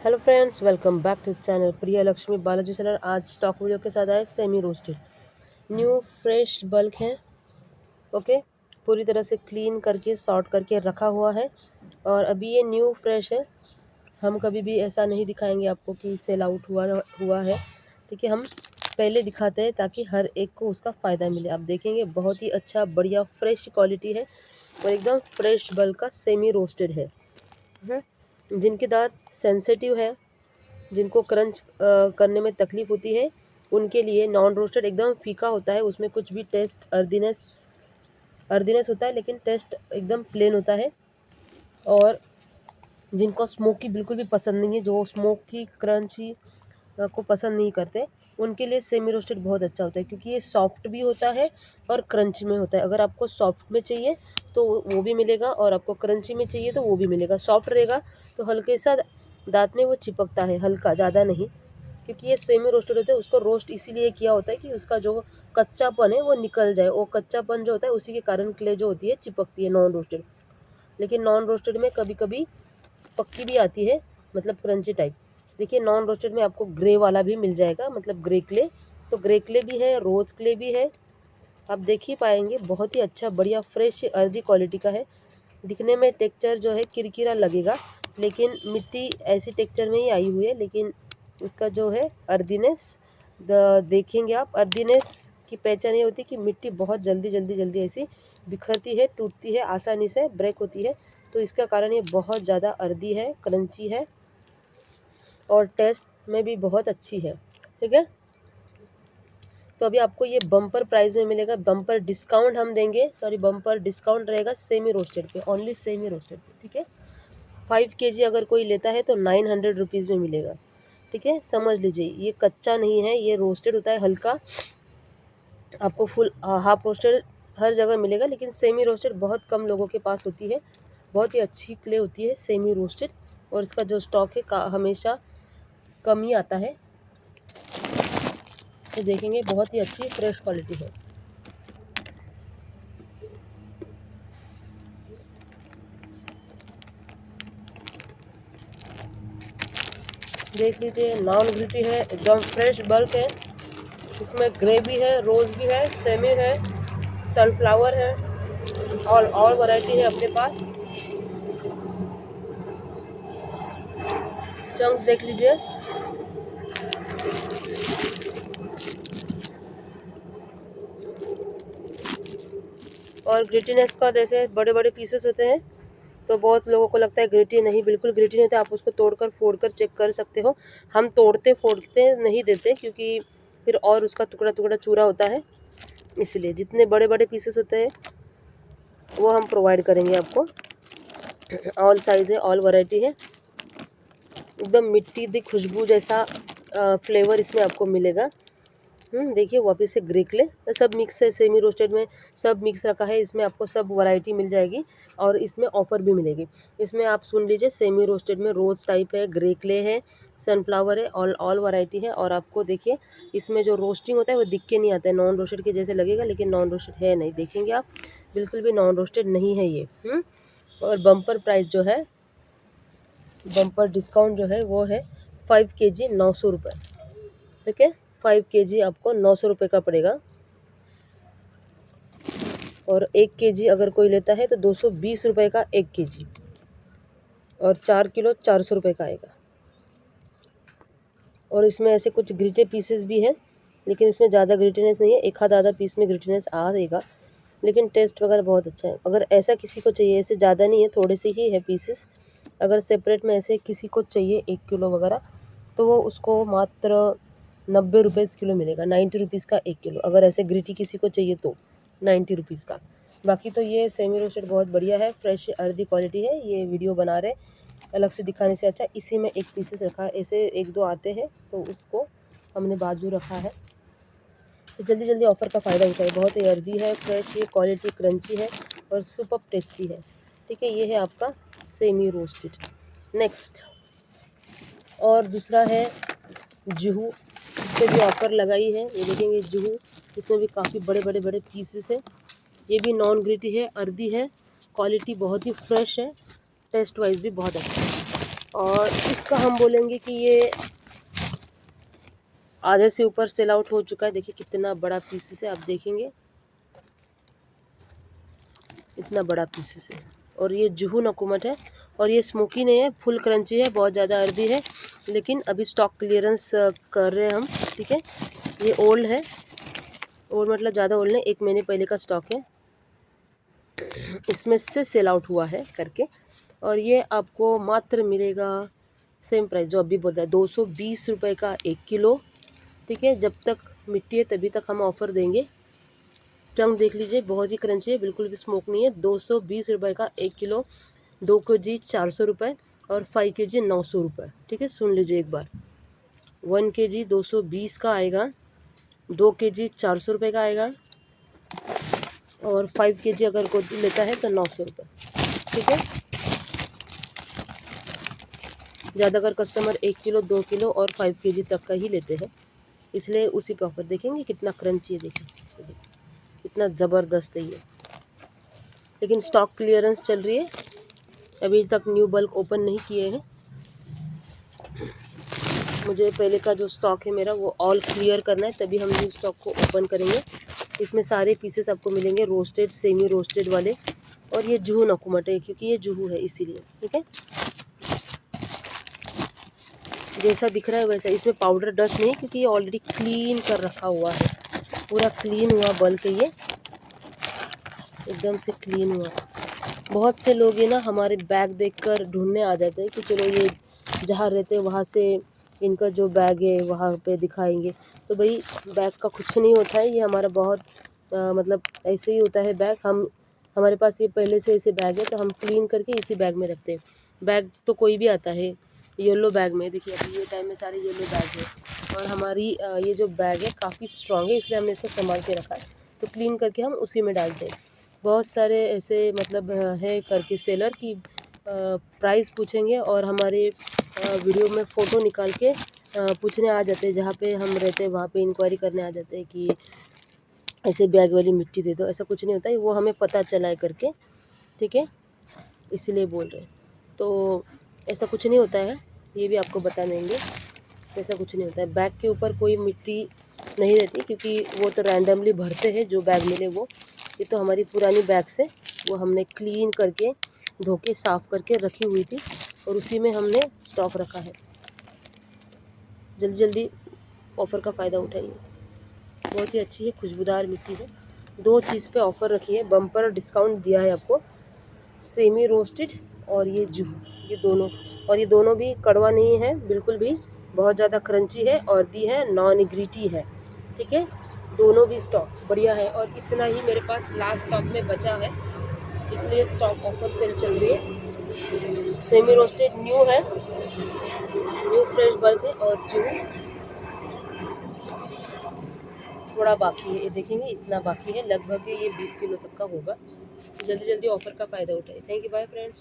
Hello friends, welcome back to channel Priya Lakshmi Balaji seller. आज stock video के साथ आए semi roasted new fresh bulk है। ओके, पूरी तरह से क्लीन करके सॉर्ट करके रखा हुआ है और अभी ये न्यू फ्रेश है। हम कभी भी ऐसा नहीं दिखाएंगे आपको कि सेल आउट हुआ है। ठीक है, हम पहले दिखाते हैं ताकि हर एक को उसका फ़ायदा मिले। आप देखेंगे बहुत ही अच्छा बढ़िया फ्रेश क्वालिटी है और एकदम फ्रेश बल्क का सेमी रोस्टेड है। जिनके दांत सेंसिटिव है, जिनको क्रंच करने में तकलीफ़ होती है, उनके लिए नॉन रोस्टेड एकदम फीका होता है। उसमें कुछ भी टेस्ट अर्दीनेस होता है, लेकिन टेस्ट एकदम प्लेन होता है। और जिनको स्मोकी बिल्कुल भी पसंद नहीं है, जो स्मोकी क्रंची को पसंद नहीं करते, उनके लिए सेमी रोस्टेड बहुत अच्छा होता है, क्योंकि ये सॉफ्ट भी होता है और क्रंची में होता है। अगर आपको सॉफ्ट में चाहिए तो वो भी मिलेगा और आपको क्रंची में चाहिए तो वो भी मिलेगा। सॉफ्ट रहेगा तो हल्के सा दांत में वो चिपकता है, हल्का, ज़्यादा नहीं, क्योंकि ये सेमी रोस्टेड होता है। उसको रोस्ट इसीलिए किया होता है कि उसका जो कच्चापन है वो निकल जाए। वो कच्चापन जो होता है उसी के कारण क्ले जो होती है चिपकती है नॉन रोस्टेड। लेकिन नॉन रोस्टेड में कभी कभी पक्की भी आती है, मतलब क्रंची टाइप। देखिए, नॉन रोस्टेड में आपको ग्रे वाला भी मिल जाएगा, मतलब ग्रे क्ले। तो ग्रे क्ले भी है, रोज़ क्ले भी है, आप देख ही पाएंगे। बहुत ही अच्छा बढ़िया फ्रेश अर्दी क्वालिटी का है। दिखने में टेक्सचर जो है किरकिरा लगेगा, लेकिन मिट्टी ऐसी टेक्सचर में ही आई हुई है। लेकिन उसका जो है अर्दीनेस देखेंगे आप। अर्दीनेस की पहचान ये होती है कि मिट्टी बहुत जल्दी ऐसी बिखरती है, टूटती है, आसानी से ब्रेक होती है। तो इसका कारण ये बहुत ज़्यादा अर्दी है, क्रंची है और टेस्ट में भी बहुत अच्छी है। ठीक है, तो अभी आपको ये बम्पर प्राइस में मिलेगा। बम्पर डिस्काउंट हम देंगे, बम्पर डिस्काउंट रहेगा सेमी रोस्टेड पे, ओनली सेमी रोस्टेड पे। ठीक है, 5 kg अगर कोई लेता है तो 900 रुपीज़ में मिलेगा। ठीक है, समझ लीजिए, ये कच्चा नहीं है, ये रोस्टेड होता है हल्का। आपको फुल हाफ रोस्टेड हर जगह मिलेगा, लेकिन सेमी रोस्टेड बहुत कम लोगों के पास होती है। बहुत ही अच्छी क्ले होती है सेमी रोस्टेड, और इसका जो स्टॉक है हमेशा कम ही आता है। तो देखेंगे बहुत ही अच्छी फ्रेश क्वालिटी है। देख लीजिए, नॉन ग्रिटी है, एकदम फ्रेश बल्क है। इसमें ग्रे भी है, रोज़ भी है, सेमी है, सनफ्लावर है, ऑल वैरायटी है अपने पास। चंक्स देख लीजिए, और ग्रिटीनेस का जैसे बड़े बड़े पीसेस होते हैं तो बहुत लोगों को लगता है ग्रिटी नहीं, बिल्कुल ग्रिटी नहीं होता। आप उसको तोड़कर फोड़कर चेक कर सकते हो। हम तोड़ते फोड़ते नहीं देते, क्योंकि फिर और उसका टुकड़ा टुकड़ा चूरा होता है, इसलिए जितने बड़े बड़े पीसेस होते हैं वो हम प्रोवाइड करेंगे आपको। ऑल साइज़ है, ऑल वैरायटी है, एकदम मिट्टी दी खुशबू जैसा फ्लेवर इसमें आपको मिलेगा। देखिए, वापस से ग्रे क्ले सब मिक्स है, सेमी रोस्टेड में सब मिक्स रखा है। इसमें आपको सब वैरायटी मिल जाएगी और इसमें ऑफ़र भी मिलेगी। इसमें आप सुन लीजिए, सेमी रोस्टेड में रोज़ टाइप है, ग्रे क्ले है, सनफ्लावर है, ऑल वैरायटी है। और आपको देखिए, इसमें जो रोस्टिंग होता है वो दिख के नहीं आता है, नॉन रोस्टेड के जैसे लगेगा, लेकिन नॉन रोस्टेड है नहीं। देखेंगे आप, बिल्कुल भी नॉन रोस्टेड नहीं है ये। और बम्पर प्राइस जो है, बम्पर डिस्काउंट जो है वो है 5 kg 900 रुपये। ठीक है, 5 kg आपको 900 रुपये का पड़ेगा। और 1 kg अगर कोई लेता है तो 220 रुपये का 1 kg, और 4 किलो 400 रुपये का आएगा। और इसमें ऐसे कुछ ग्रिटे पीसेस भी हैं, लेकिन इसमें ज़्यादा ग्रिटीनेस नहीं है, एक आधा पीस में ग्रिटीनेस आएगा, लेकिन टेस्ट वगैरह बहुत अच्छा है। अगर ऐसा किसी को चाहिए, ऐसे ज़्यादा नहीं है, थोड़े से ही है पीसेस, अगर सेपरेट में ऐसे किसी को चाहिए 1 किलो वगैरह, तो वो उसको मात्र 90 रुपये किलो मिलेगा, 90 रुपीज़ का 1 किलो। अगर ऐसे ग्रिटी किसी को चाहिए तो 90 रुपीज़ का। बाकी तो ये सेमी रोस्टेड बहुत बढ़िया है, फ्रेश अर्दी क्वालिटी है। ये वीडियो बना रहे अलग से दिखाने से अच्छा इसी में एक पीसेस रखा है, ऐसे 1-2 आते हैं तो उसको हमने बाजू रखा है। तो जल्दी जल्दी ऑफ़र का फ़ायदा उठाए। बहुत ही अर्दी है, फ्रेश है, क्वालिटी क्रंची है और सुपर टेस्टी है। ठीक है, ये है आपका सेमी रोस्टेड। नेक्स्ट, और दूसरा है जुहू, इस पर भी ऑफ़र लगाई है। ये देखेंगे जुहू, इसमें भी काफ़ी बड़े बड़े पीसेस हैं। ये भी नॉन ग्रिटी है, अर्दी है, क्वालिटी बहुत ही फ्रेश है, टेस्ट वाइज भी बहुत अच्छा है। और इसका हम बोलेंगे कि ये आधे से ऊपर सेल आउट हो चुका है। देखिए कितना बड़ा पीसेस है, आप देखेंगे इतना बड़ा पीसेस है। और ये जुहू नकुमट है और ये स्मोकी नहीं है, फुल क्रंची है, बहुत ज़्यादा अर्दी है, लेकिन अभी स्टॉक क्लियरेंस कर रहे हैं हम। ठीक है, ये ओल्ड है, ओल्ड मतलब ज़्यादा ओल्ड नहीं, 1 महीने पहले का स्टॉक है, इसमें से सेल आउट हुआ है करके। और ये आपको मात्र मिलेगा सेम प्राइस जो अभी बोलता है, 220 रुपये का 1 किलो। ठीक है, जब तक मिट्टी है तभी तक हम ऑफ़र देंगे। टंग देख लीजिए, बहुत ही क्रंची है, बिल्कुल भी स्मोक नहीं है। 220 रुपये का 1 किलो, 2 kg 400 रुपये और 5 kg 900 रुपये। ठीक है, सुन लीजिए एक बार, 1 kg 220 का आएगा, 2 kg 400 रुपये का आएगा और 5 kg अगर कोई लेता है तो 900 रुपये। ठीक है, ज़्यादातर कस्टमर 1 किलो 2 किलो और 5 kg तक का ही लेते हैं, इसलिए उसी पे ऑफर। देखेंगे कितना क्रंची है, देखिए कितना ज़बरदस्त है ये। लेकिन स्टॉक क्लियरेंस चल रही है, अभी तक न्यू बल्क ओपन नहीं किए हैं। मुझे पहले का जो स्टॉक है मेरा वो ऑल क्लियर करना है, तभी हम न्यू स्टॉक को ओपन करेंगे। इसमें सारे पीसेस आपको मिलेंगे रोस्टेड, सेमी रोस्टेड वाले। और ये जुहू नकुमट है, क्योंकि ये जुहू है इसीलिए। ठीक है, जैसा दिख रहा है वैसा, इसमें पाउडर डस्ट नहीं है, क्योंकि ये ऑलरेडी क्लीन कर रखा हुआ है, पूरा क्लीन हुआ बल्क है ये, एकदम से क्लीन हुआ। बहुत से लोग ये ना हमारे बैग देखकर ढूंढने आ जाते हैं कि चलो ये जहाँ रहते हैं वहाँ से इनका जो बैग है वहाँ पे दिखाएंगे। तो भाई बैग का कुछ नहीं होता है, ये हमारा बहुत मतलब ऐसे ही होता है बैग। हमारे पास ये पहले से ऐसे बैग है, तो हम क्लीन करके इसी बैग में रखते हैं। बैग तो कोई भी आता है येलो बैग में, देखिए अभी ये टाइम में सारे येलो बैग है। और हमारी ये जो बैग है काफ़ी स्ट्रॉन्ग है, इसलिए हमने इसको संभाल के रखा है, तो क्लीन करके हम उसी में डालते हैं। बहुत सारे ऐसे मतलब है करके सेलर की प्राइस पूछेंगे और हमारे वीडियो में फ़ोटो निकाल के पूछने आ जाते हैं, जहाँ पे हम रहते हैं वहाँ पे इंक्वायरी करने आ जाते हैं कि ऐसे बैग वाली मिट्टी दे दो। ऐसा कुछ नहीं होता है, वो हमें पता चला है करके। ठीक है, इसीलिए बोल रहे हैं। तो ऐसा कुछ नहीं होता है, ये भी आपको बता देंगे, ऐसा कुछ नहीं होता है। बैग के ऊपर कोई मिट्टी नहीं रहती, क्योंकि वो तो रैंडमली भरते हैं जो बैग मिले वो। ये तो हमारी पुरानी बैग से वो हमने क्लीन करके धो के साफ़ करके रखी हुई थी, और उसी में हमने स्टॉक रखा है। जल्दी जल्दी ऑफ़र का फ़ायदा उठाइए, बहुत ही अच्छी है, खुशबूदार मिट्टी है। 2 चीज़ पे ऑफ़र रखी है, बम्पर डिस्काउंट दिया है आपको, सेमी रोस्टेड और ये जुहू, ये दोनों। और ये दोनों भी कड़वा नहीं है बिल्कुल भी, बहुत ज़्यादा क्रंची है और दी है, नॉन ग्रीटी है। ठीक है, दोनों भी स्टॉक बढ़िया है, और इतना ही मेरे पास लास्ट स्टॉक में बचा है, इसलिए स्टॉक ऑफर सेल चल रही है। सेमी रोस्टेड न्यू है, न्यू फ्रेश बल्क है, और जुहू थोड़ा बाकी है। ये देखेंगे इतना बाकी है, लगभग ये 20 किलो तक का होगा। जल्दी जल्दी ऑफर का फ़ायदा उठाइए। Thank you, bye friends.